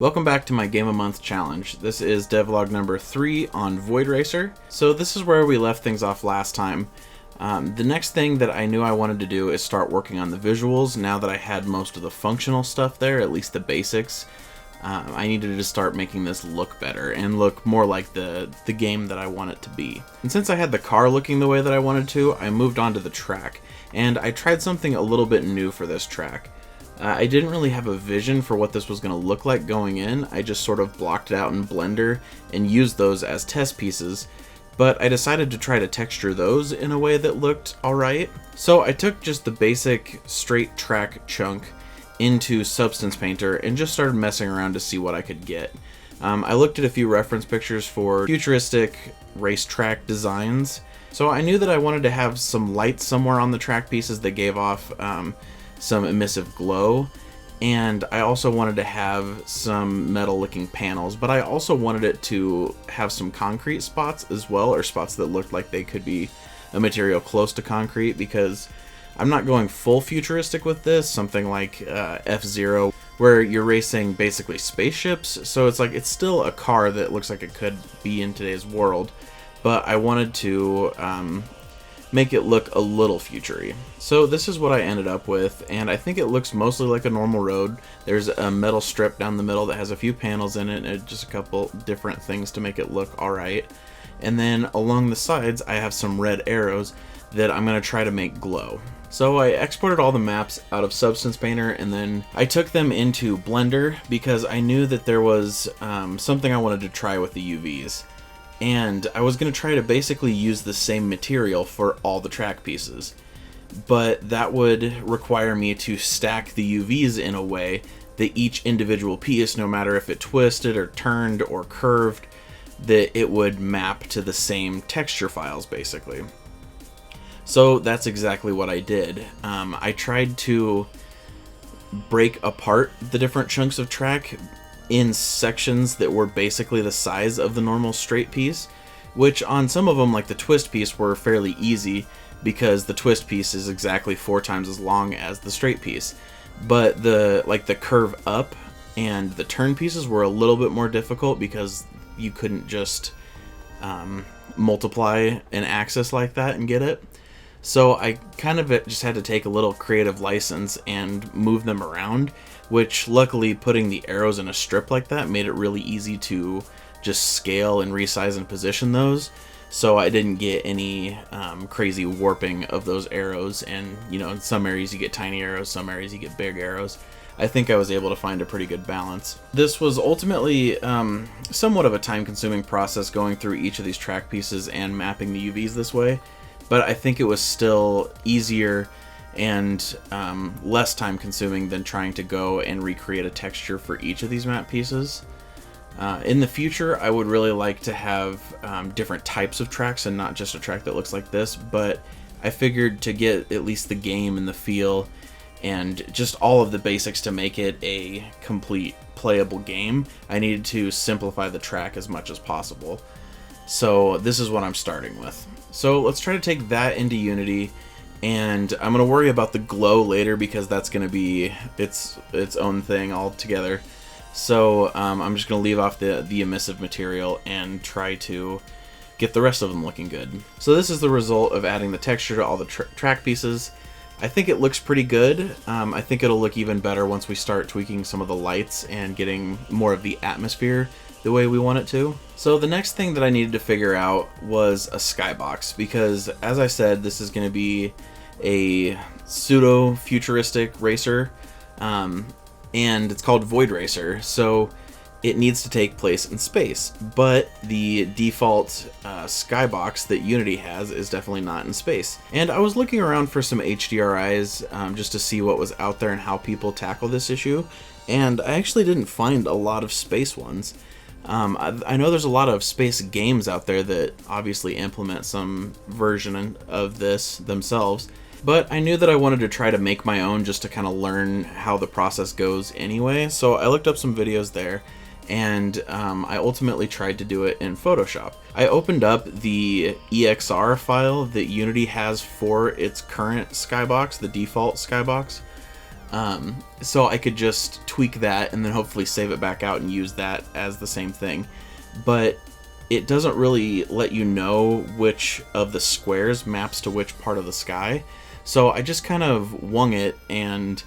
Welcome back to my Game of Month challenge. This is Devlog number 3 on Void Racer. So this is where we left things off last time. The next thing that I knew I wanted to do is start working on the visuals. Now that I had most of the functional stuff there, at least the basics, I needed to start making this look better and look more like the game that I want it to be. And since I had the car looking the way that I wanted to, I moved on to the track. And I tried something a little bit new for this track. I didn't really have a vision for what this was going to look like going in. I just sort of blocked it out in Blender and used those as test pieces, but I decided to try to texture those in a way that looked alright. So I took just the basic straight track chunk into Substance Painter and just started messing around to see what I could get. I looked at a few reference pictures for futuristic racetrack designs, so I knew that I wanted to have some lights somewhere on the track pieces that gave off some emissive glow, and I also wanted to have some metal looking panels, but I also wanted it to have some concrete spots as well, or spots that looked like they could be a material close to concrete, because I'm not going full futuristic with this, something like F-Zero, where you're racing basically spaceships, so it's still a car that looks like it could be in today's world, but I wanted to make it look a little futury. So this is what I ended up with, and I think it looks mostly like a normal road. There's a metal strip down the middle that has a few panels in it and just a couple different things to make it look alright. And then along the sides I have some red arrows that I'm going to try to make glow. So I exported all the maps out of Substance Painter, and then I took them into Blender because I knew that there was something I wanted to try with the UVs. And I was going to try to basically use the same material for all the track pieces. But that would require me to stack the UVs in a way that each individual piece, no matter if it twisted or turned or curved, that it would map to the same texture files basically. So that's exactly what I did. I tried to break apart the different chunks of track in sections that were basically the size of the normal straight piece, which on some of them, like the twist piece, were fairly easy because the twist piece is exactly 4 times as long as the straight piece. But the curve up and the turn pieces were a little bit more difficult because you couldn't just multiply an axis like that and get it. So I kind of just had to take a little creative license and move them around, which luckily putting the arrows in a strip like that made it really easy to just scale and resize and position those. So I didn't get any crazy warping of those arrows, and in some areas you get tiny arrows, some areas you get big arrows. I think I was able to find a pretty good balance. This was ultimately somewhat of a time-consuming process going through each of these track pieces and mapping the UVs this way, but I think it was still easier and less time-consuming than trying to go and recreate a texture for each of these map pieces. In the future, I would really like to have different types of tracks and not just a track that looks like this, but I figured to get at least the game and the feel and just all of the basics to make it a complete playable game, I needed to simplify the track as much as possible. So this is what I'm starting with. So let's try to take that into Unity, and I'm going to worry about the glow later because that's going to be its own thing altogether. So I'm just going to leave off the emissive material and try to get the rest of them looking good. So this is the result of adding the texture to all the track pieces. I think it looks pretty good. I think it'll look even better once we start tweaking some of the lights and getting more of the atmosphere the way we want it to. So the next thing that I needed to figure out was a skybox, because as I said, this is going to be a pseudo-futuristic racer, and it's called Void Racer, so it needs to take place in space, but the default skybox that Unity has is definitely not in space. And I was looking around for some HDRIs just to see what was out there and how people tackle this issue, and I actually didn't find a lot of space ones. I know there's a lot of space games out there that obviously implement some version of this themselves, but I knew that I wanted to try to make my own just to kind of learn how the process goes anyway, so I looked up some videos there, and I ultimately tried to do it in Photoshop. I opened up the EXR file that Unity has for its current Skybox, the default Skybox, So I could just tweak that and then hopefully save it back out and use that as the same thing. But it doesn't really let you know which of the squares maps to which part of the sky. So I just kind of wung it, and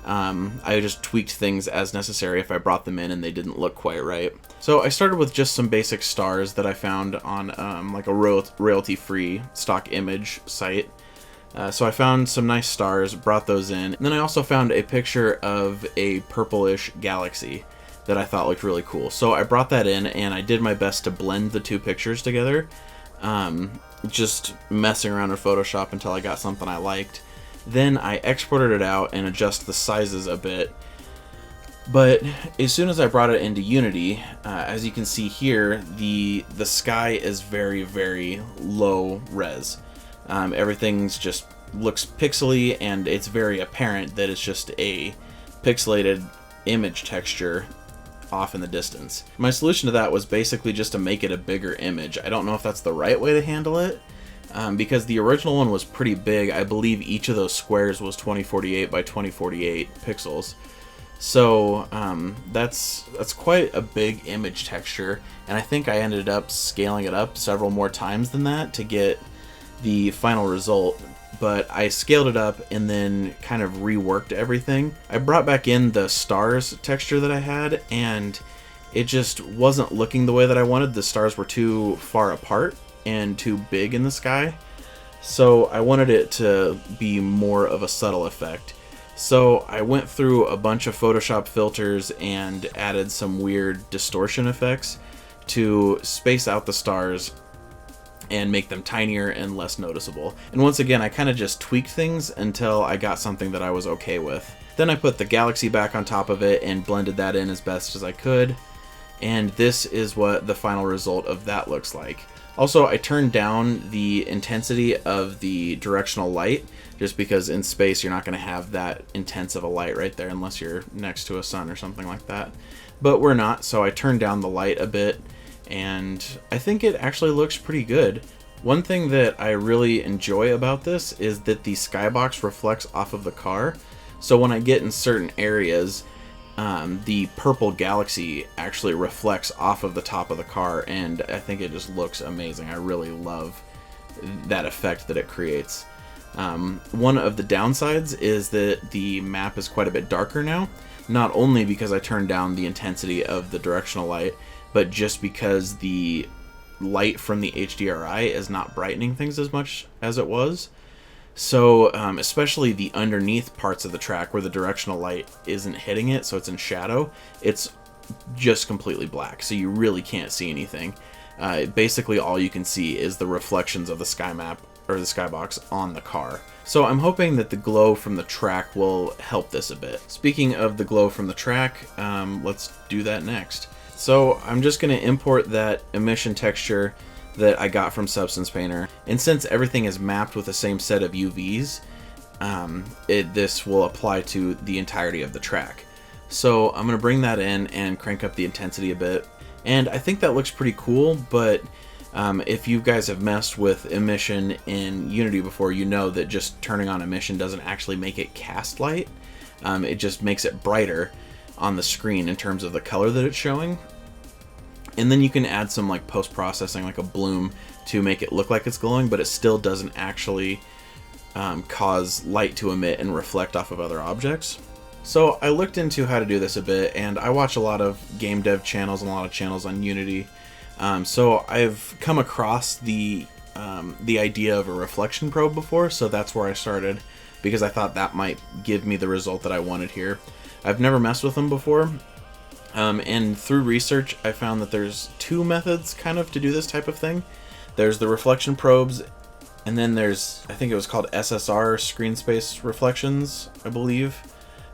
I just tweaked things as necessary if I brought them in and they didn't look quite right. So I started with just some basic stars that I found on like a royalty-free stock image site. So I found some nice stars, brought those in, and then I also found a picture of a purplish galaxy that I thought looked really cool. So I brought that in, and I did my best to blend the two pictures together, just messing around in Photoshop until I got something I liked. Then I exported it out and adjusted the sizes a bit. But as soon as I brought it into Unity, as you can see here, the sky is very, very low res. Everything's just looks pixely, and it's very apparent that it's just a pixelated image texture off in the distance. My solution to that was basically just to make it a bigger image. I don't know if that's the right way to handle it, because the original one was pretty big. I believe each of those squares was 2048 by 2048 pixels. So that's quite a big image texture, and I think I ended up scaling it up several more times than that to get the final result. But I scaled it up and then kind of reworked everything. I brought back in the stars texture that I had, and it just wasn't looking the way that I wanted. The stars were too far apart and too big in the sky, so I wanted it to be more of a subtle effect. So I went through a bunch of Photoshop filters and added some weird distortion effects to space out the stars and make them tinier and less noticeable. And once again, I kind of just tweaked things until I got something that I was okay with. Then I put the galaxy back on top of it and blended that in as best as I could. And this is what the final result of that looks like. Also, I turned down the intensity of the directional light, just because in space you're not going to have that intense of a light right there unless you're next to a sun or something like that. But we're not, so I turned down the light a bit, and I think it actually looks pretty good. One thing that I really enjoy about this is that the skybox reflects off of the car. So when I get in certain areas, the purple galaxy actually reflects off of the top of the car, and I think it just looks amazing. I really love that effect that it creates. One of the downsides is that the map is quite a bit darker now, not only because I turned down the intensity of the directional light, but just because the light from the HDRI is not brightening things as much as it was. So especially the underneath parts of the track where the directional light isn't hitting it, so it's in shadow, it's just completely black, so you really can't see anything. Basically all you can see is the reflections of the sky map, or the skybox, on the car. So I'm hoping that the glow from the track will help this a bit. Speaking of the glow from the track, let's do that next. So I'm just going to import that emission texture that I got from Substance Painter, and since everything is mapped with the same set of UVs, this will apply to the entirety of the track. So I'm going to bring that in and crank up the intensity a bit, and I think that looks pretty cool. But if you guys have messed with emission in Unity before, you know that just turning on emission doesn't actually make it cast light. It just makes it brighter on the screen in terms of the color that it's showing. And then you can add some like post-processing, like a bloom, to make it look like it's glowing, but it still doesn't actually cause light to emit and reflect off of other objects. So I looked into how to do this a bit, and I watch a lot of game dev channels and a lot of channels on Unity. So I've come across the idea of a reflection probe before, so that's where I started, because I thought that might give me the result that I wanted here. I've never messed with them before, and through research I found that there's two methods kind of to do this type of thing. There's the reflection probes, and then there's, I think it was called SSR, screen space reflections, I believe.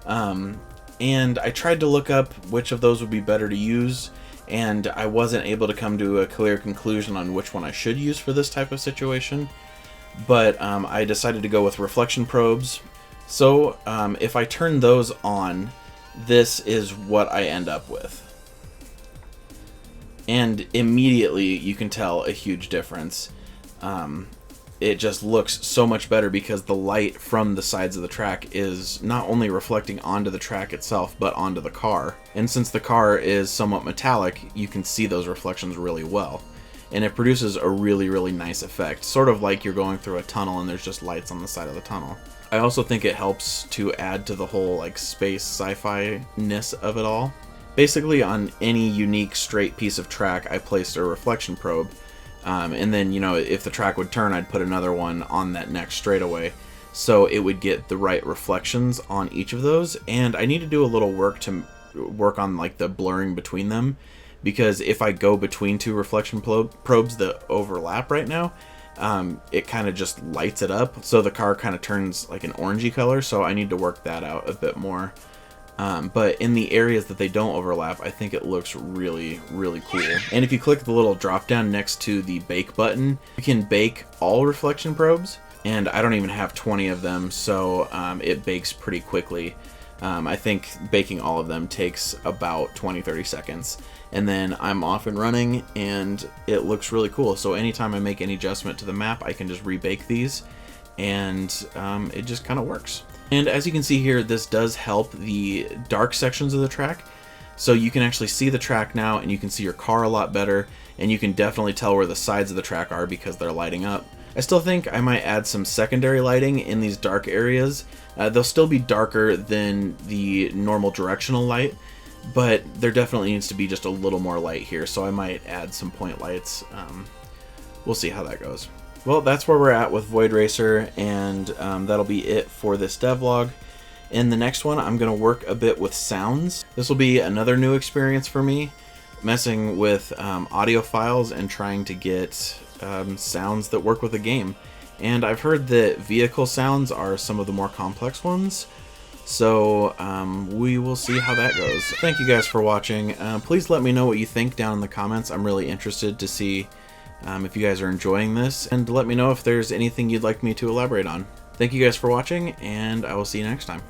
And I tried to look up which of those would be better to use, and I wasn't able to come to a clear conclusion on which one I should use for this type of situation. But I decided to go with reflection probes. So if I turn those on, this is what I end up with. And immediately you can tell a huge difference. it just looks so much better because the light from the sides of the track is not only reflecting onto the track itself, but onto the car. And since the car is somewhat metallic, you can see those reflections really well. And it produces a really, really nice effect, sort of like you're going through a tunnel and there's just lights on the side of the tunnel. I also think it helps to add to the whole like space sci-fi-ness of it all. Basically, on any unique straight piece of track, I placed a reflection probe. And then, you know, if the track would turn, I'd put another one on that next straightaway, so it would get the right reflections on each of those. And I need to do a little work to work on like the blurring between them, because if I go between two reflection probes that overlap right now, it kind of just lights it up, so the car kind of turns like an orangey color. So I need to work that out a bit more. But in the areas that they don't overlap, I think it looks really, really cool. And if you click the little drop down next to the bake button, you can bake all reflection probes, and I don't even have 20 of them, so it bakes pretty quickly. I think baking all of them takes about 20-30 seconds, and then I'm off and running, and it looks really cool. So anytime I make any adjustment to the map, I can just rebake these, and it just kind of works. And as you can see here, this does help the dark sections of the track. So you can actually see the track now, and you can see your car a lot better, and you can definitely tell where the sides of the track are because they're lighting up. I still think I might add some secondary lighting in these dark areas. They'll still be darker than the normal directional light, but there definitely needs to be just a little more light here, so I might add some point lights. We'll see how that goes. Well, that's where we're at with Void Racer, and that'll be it for this devlog. In the next one, I'm going to work a bit with sounds. This will be another new experience for me, messing with audio files and trying to get sounds that work with the game. And I've heard that vehicle sounds are some of the more complex ones, so we will see how that goes. Thank you guys for watching. Please let me know what you think down in the comments. I'm really interested to see if you guys are enjoying this, and let me know if there's anything you'd like me to elaborate on. Thank you guys for watching, and I will see you next time.